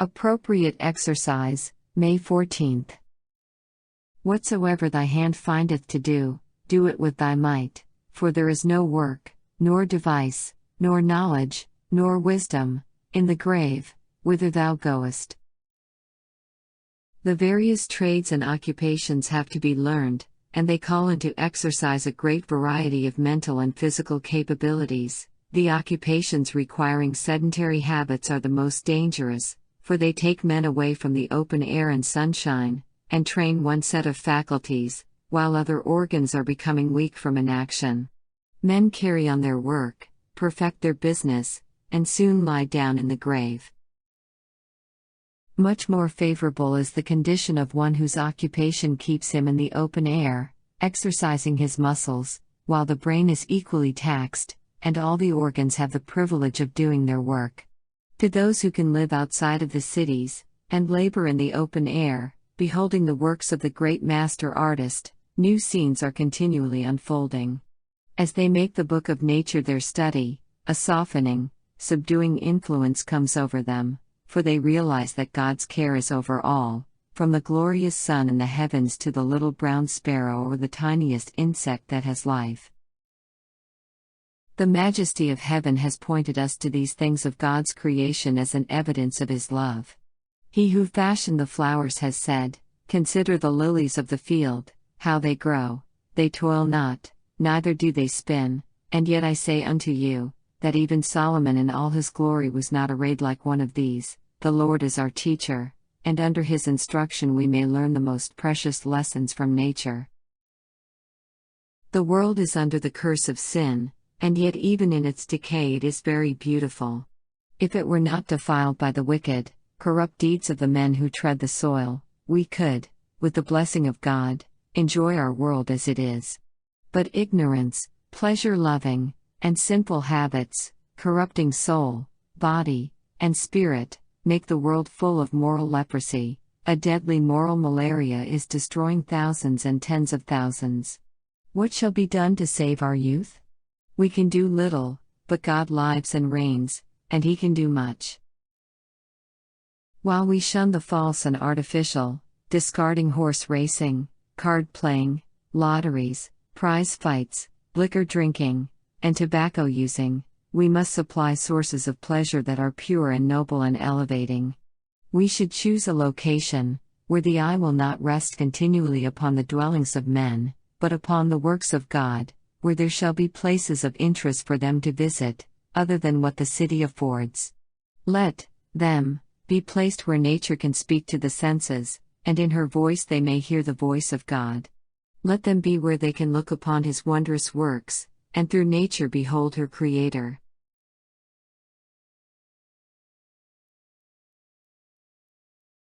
Appropriate exercise, May 14th. Whatsoever thy hand findeth to do, do it with thy might, for there is no work, nor device, nor knowledge, nor wisdom, in the grave, whither thou goest. The various trades and occupations have to be learned, and they call into exercise a great variety of mental and physical capabilities. The occupations requiring sedentary habits are the most dangerous, for they take men away from the open air and sunshine, and train one set of faculties, while other organs are becoming weak from inaction. Men carry on their work, perfect their business, and soon lie down in the grave. Much more favorable is the condition of one whose occupation keeps him in the open air, exercising his muscles, while the brain is equally taxed, and all the organs have the privilege of doing their work. To those who can live outside of the cities, and labor in the open air, beholding the works of the great master artist, new scenes are continually unfolding. As they make the book of nature their study, a softening, subduing influence comes over them, for they realize that God's care is over all, from the glorious sun in the heavens to the little brown sparrow or the tiniest insect that has life. The majesty of heaven has pointed us to these things of God's creation as an evidence of His love. He who fashioned the flowers has said, "Consider the lilies of the field, how they grow, they toil not, neither do they spin, and yet I say unto you, that even Solomon in all his glory was not arrayed like one of these." The Lord is our teacher, and under His instruction we may learn the most precious lessons from nature. The world is under the curse of sin, and yet even in its decay it is very beautiful. If it were not defiled by the wicked, corrupt deeds of the men who tread the soil, we could, with the blessing of God, enjoy our world as it is. But ignorance, pleasure-loving, and sinful habits, corrupting soul, body, and spirit, make the world full of moral leprosy. A deadly moral malaria is destroying thousands and tens of thousands. What shall be done to save our youth? We can do little, but God lives and reigns, and He can do much. While we shun the false and artificial, discarding horse racing, card playing, lotteries, prize fights, liquor drinking, and tobacco using, we must supply sources of pleasure that are pure and noble and elevating. We should choose a location, where the eye will not rest continually upon the dwellings of men, but upon the works of God, where there shall be places of interest for them to visit, other than what the city affords. Let them be placed where nature can speak to the senses, and in her voice they may hear the voice of God. Let them be where they can look upon His wondrous works, and through nature behold her Creator.